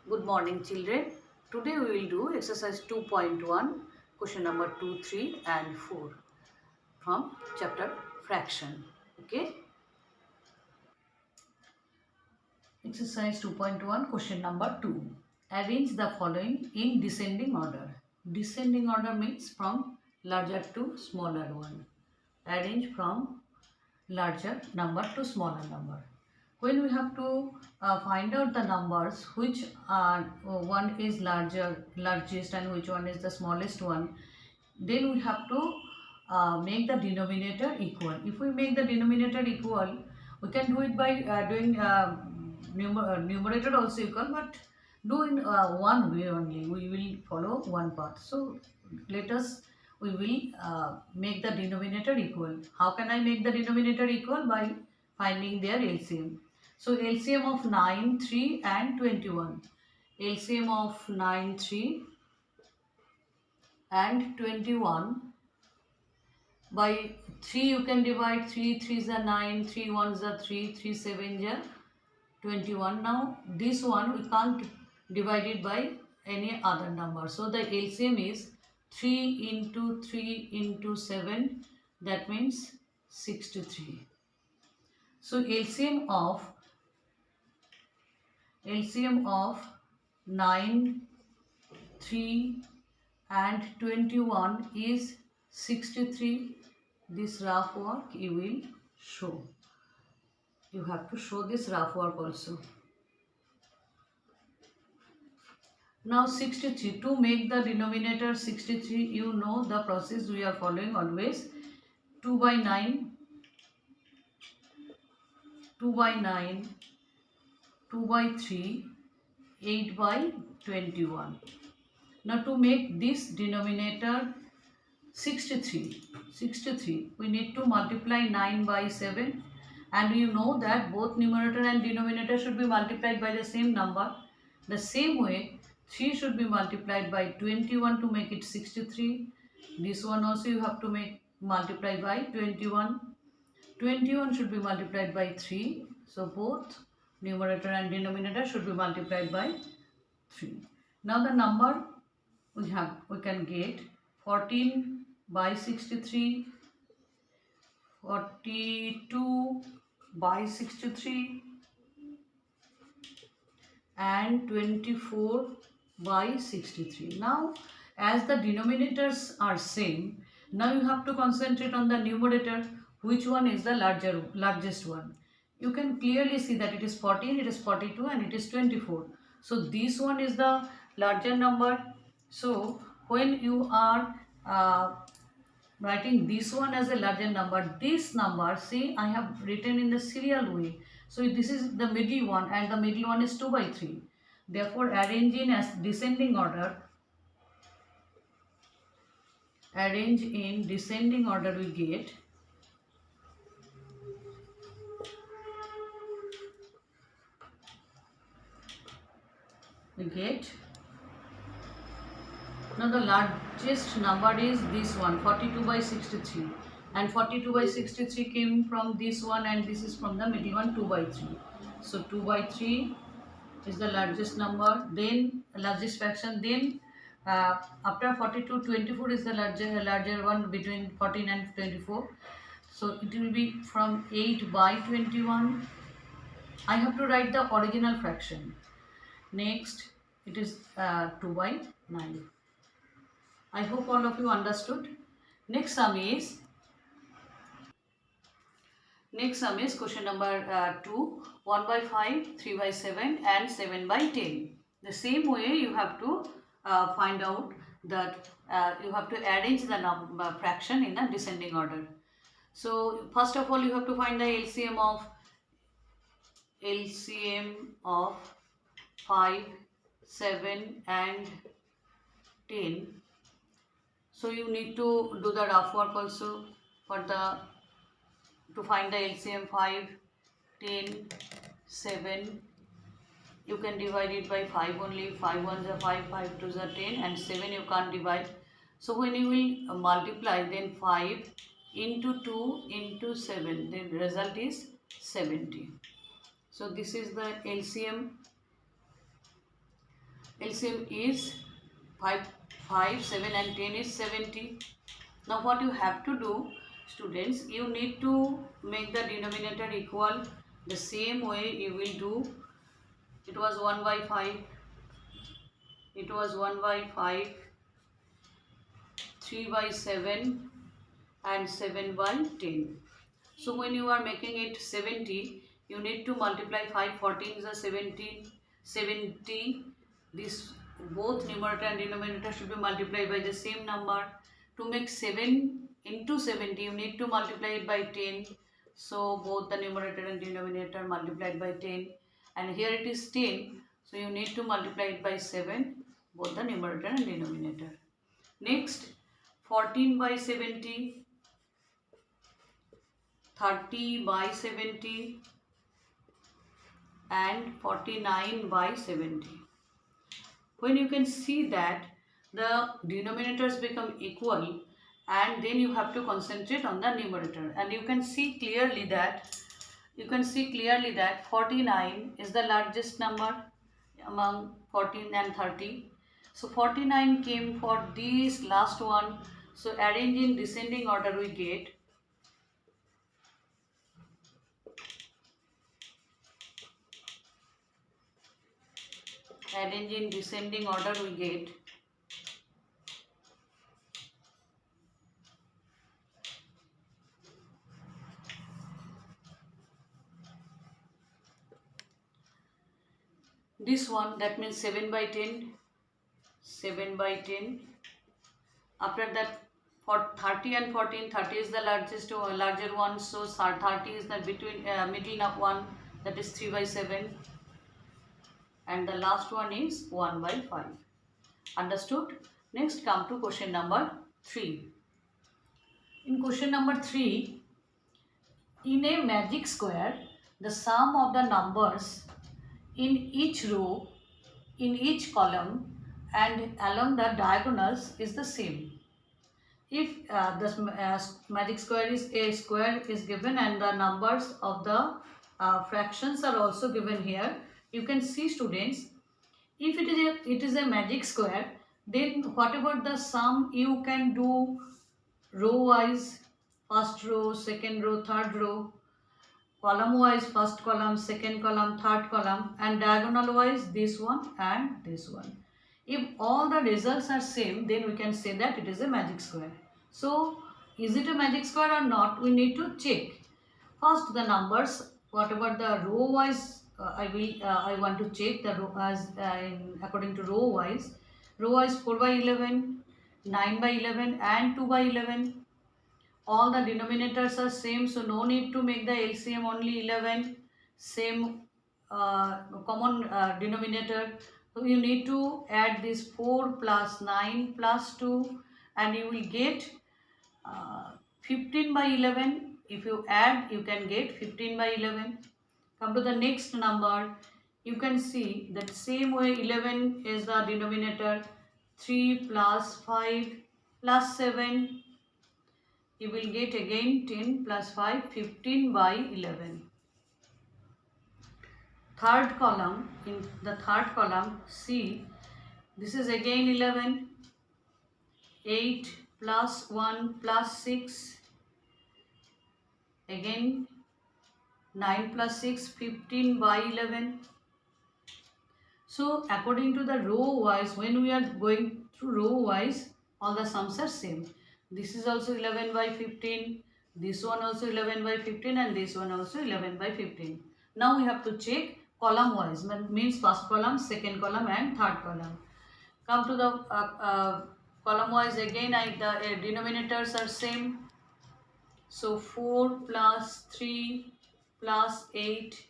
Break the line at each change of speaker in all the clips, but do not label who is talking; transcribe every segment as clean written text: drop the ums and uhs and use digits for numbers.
Good morning, children. Today we will do exercise 2.1, question number 2, 3 and 4 from chapter fraction. Okay. Exercise 2.1, question number 2. Arrange the following in descending order. Descending order means from larger to smaller one. Arrange from larger number to smaller number. When we have to find out the numbers which are one is largest and which one is the smallest one, then we have to make the denominator equal. If we make the denominator equal, we can do it by doing numerator also equal, but do in one way only. We will follow one path. So let us we will make the denominator equal. How can I make the denominator equal? By finding their LCM. So LCM of 9, 3 and 21. LCM of 9, 3 and 21. By 3 you can divide 3, 3s are 9, 3 1s are 3, 3 7s are 21. Now this one we can't divide it by any other number. So the LCM is 3 into 3 into 7, that means 63. So LCM of 9, 3 and 21 is 63. This rough work you will show. You have to show this rough work also. Now 63, to make the denominator 63, you know the process we are following always. 2 by 9, 2 by 9, 2 by 3, 8 by 21. Now to make this denominator 63, we need to multiply 9 by 7, and you know that both numerator and denominator should be multiplied by the same number. The same way 3 should be multiplied by 21 to make it 63. This one also you have to make multiply by 21. 21 should be multiplied by 3. So both numerator and denominator should be multiplied by 3. Now the number we can get 14 by 63, 42 by 63 and 24 by 63. Now as the denominators are same, now you have to concentrate on the numerator, which one is the largest one. You can clearly see that it is 14, it is 42 and it is 24. So this one is the larger number. So when you are writing this one as a larger number, this number, see, I have written in the serial way. So this is the middle one and the middle one is 2 by 3. Therefore arrange in as descending order. Arrange in descending order we get now the largest number is this one, 42 by 63, and 42 by 63 came from this one and this is from the middle one, 2 by 3. So 2 by 3 is the largest number, then largest fraction, then after 42, 24 is the larger one between 14 and 24. So it will be from 8 by 21. I have to write the original fraction. Next it is 2 by 9. I hope all of you understood. Next sum is question number 2, 1 by 5, 3 by 7 and 7 by 10. The same way you have to find out that you have to arrange the fraction in a descending order. So first of all you have to find the LCM of 5, 7 and 10. So you need to do the rough work also to find the LCM 5, 10, 7. You can divide it by 5 only. 5 1s are 5, 5 2s are 10 and 7 you can't divide. So when you will multiply, then 5 into 2 into 7, the result is 70. So this is the LCM LCM is 5, 7 and 10 is 70. Now what you have to do, students, you need to make the denominator equal. The same way you will do. It was 1 by 5, it was 1 by 5, 3 by 7 and 7 by 10. So when you are making it 70, you need to multiply 5, 14 is a 17, 70. This both numerator and denominator should be multiplied by the same number. To make 7 into 70, you need to multiply it by 10. So both the numerator and denominator multiplied by 10. And here it is 10. So you need to multiply it by 7, both the numerator and denominator. Next, 14 by 70. 30 by 70 and 49 by 70. When you can see that the denominators become equal, and then you have to concentrate on the numerator, and you can see clearly that 49 is the largest number among 14 and 30. So 49 came for this last one. So arrange in descending order, we get arrange in descending order, we get this one, that means 7 by 10, 7 by 10. After that, for 30 and 14, 30 is the larger one, so 30 is the middle of one, that is 3 by 7, and the last one is 1 by 5. Understood? Next, come to question number 3. In question number 3, in a magic square, the sum of the numbers in each row, in each column and along the diagonals is the same. If the magic square is a square is given and the numbers of the fractions are also given here, you can see, students, if it is a magic square, then whatever the sum you can do row wise, first row, second row, third row, column wise, first column, second column, third column, and diagonal wise this one and this one. If all the results are same, then we can say that it is a magic square. So is it a magic square or not, we need to check. First, the numbers, whatever the row wise, I want to check the row as according to row wise. Row wise 4 by 11, 9 by 11 and 2 by 11. All the denominators are same, so no need to make the LCM, only 11, same common denominator. So you need to add this 4 plus 9 plus 2 and you will get 15 by 11. If you add, you can get 15 by 11. Come to the next number. You can see that same way 11 is the denominator. 3 plus 5 plus 7. You will get again 10 plus 5, 15 by 11. Third column, in the third column, see, this is again 11, 8 plus 1 plus 6, again 9 plus 6, 15 by 11. So according to the row wise, when we are going through row wise, all the sums are same. This is also 11 by 15, this one also 11 by 15 and this one also 11 by 15. Now we have to check column wise, means first column, second column and third column. Come to the column wise, again the denominators are same. So 4 plus 3 plus 8,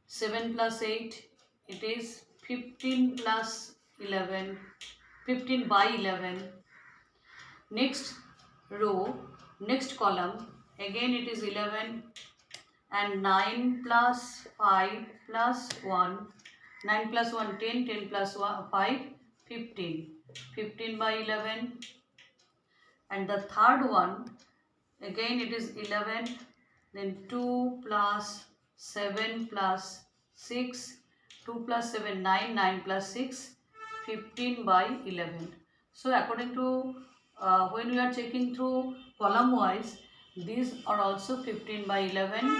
7 plus 8, it is 15 plus 11, 15 by 11. Next row, next column, again it is 11 and 9 plus 5 plus 1, 9 plus 1, 10, 10 plus 1, 5, 15, 15 by 11. And the third one, again it is 11, then 2 plus 7 plus 6 2 plus 7, 9, 9 plus 6, 15 by 11. So according to when we are checking through column wise, these are also 15 by 11,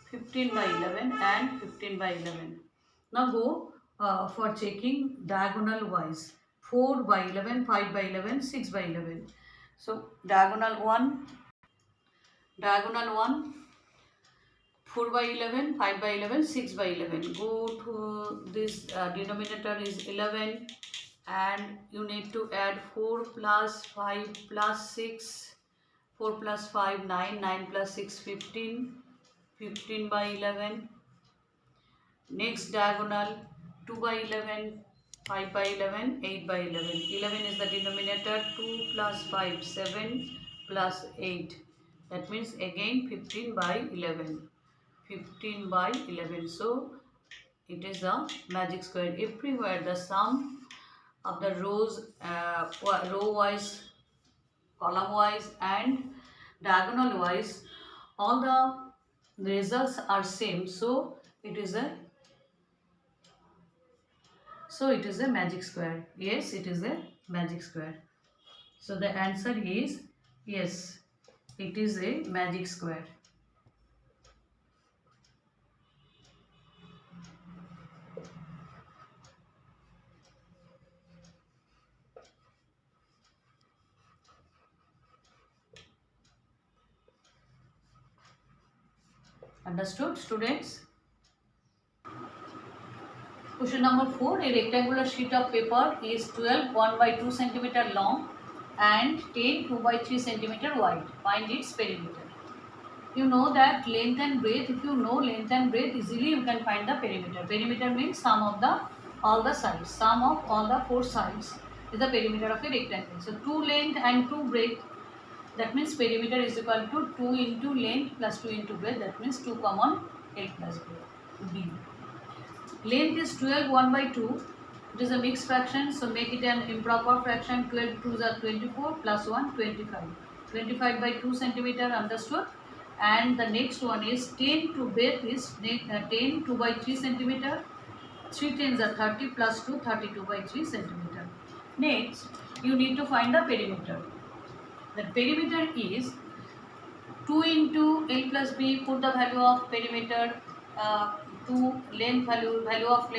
15 by 11 and 15 by 11. Now go for checking diagonal wise. 4 by 11, 5 by 11, 6 by 11. So diagonal 1, 4 by 11, 5 by 11, 6 by 11. Go to this denominator is 11 and you need to add 4 plus 5 plus 6, 4 plus 5, 9, 9 plus 6, 15, 15 by 11. Next diagonal 2 by 11, 5 by 11, 8 by 11. 11 is the denominator, 2 plus 5, 7 plus 8. That means again 15 by 11. 15 by 11. So it is a magic square. Everywhere the sum of the rows, row wise, column wise and diagonal wise, all the results are same. So it is a magic square. Yes, it is a magic square. So the answer is yes, it is a magic square. Understood, students? Question number 4. A rectangular sheet of paper is 12 1 by 2 cm long and 10 2 by 3 cm wide. Find its perimeter. You know that length and breadth. If you know length and breadth, easily you can find the perimeter. Perimeter means sum of all the sides. Sum of all the 4 sides is the perimeter of a rectangle. So 2 length and 2 breadth. That means perimeter is equal to 2 into length plus 2 into breadth. That means 2 common L plus B. Length is 12 1 by 2. It is a mixed fraction, so make it an improper fraction. 12 2s are 24 plus 1 25. 25 by 2 centimeter, understood? And the next one is 10 to breadth is 10 2 by 3 centimeter. 3 tens are 30 plus 2 32 by 3 centimeter. Next, you need to find the perimeter. The perimeter is 2 into L plus B. Put the value of perimeter. 2 length value of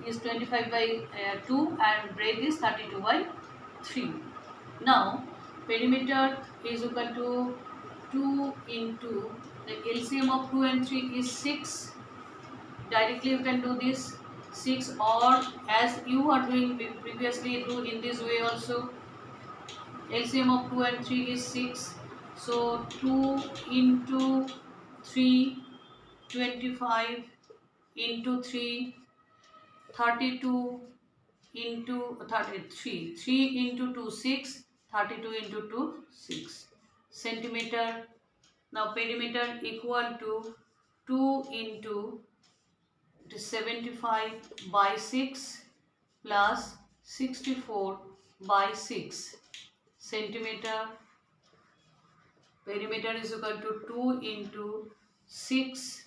is 25 by 2 and breadth is 32 by 3. Now perimeter is equal to 2 into the LCM of 2 and 3 is 6. Directly you can do this 6, or as you are doing previously, do in this way also. LCM of 2 and 3 is 6. So 2 into 3, 25 into 3, 32 into 33, 3 into 2, 6, 32 into 2, 6 centimeter. Now perimeter equal to 2 into 75 by 6 plus 64 by 6 centimeter. Perimeter is equal to 2 into 6,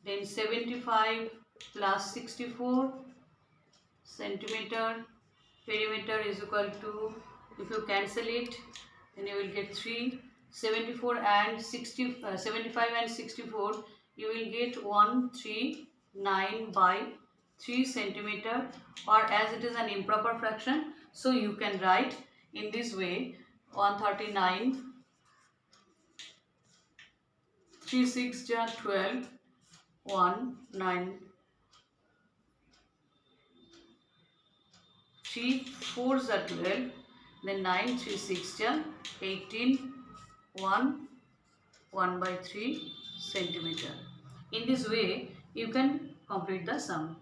then 75 plus 64 centimeter. Perimeter is equal to, if you cancel it, then you will get 3. 74 and 75 and 64, you will get 139 by 3 centimeter, or as it is an improper fraction, so you can write in this way: 139, 3 6 ja 12, 1 9, 3 4 ja 12, then 9 3 6 ja 18, 1 by 3 centimeter. In this way you can complete the sum.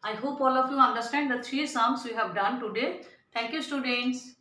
I hope all of you understand the 3 sums we have done today. Thank you, students.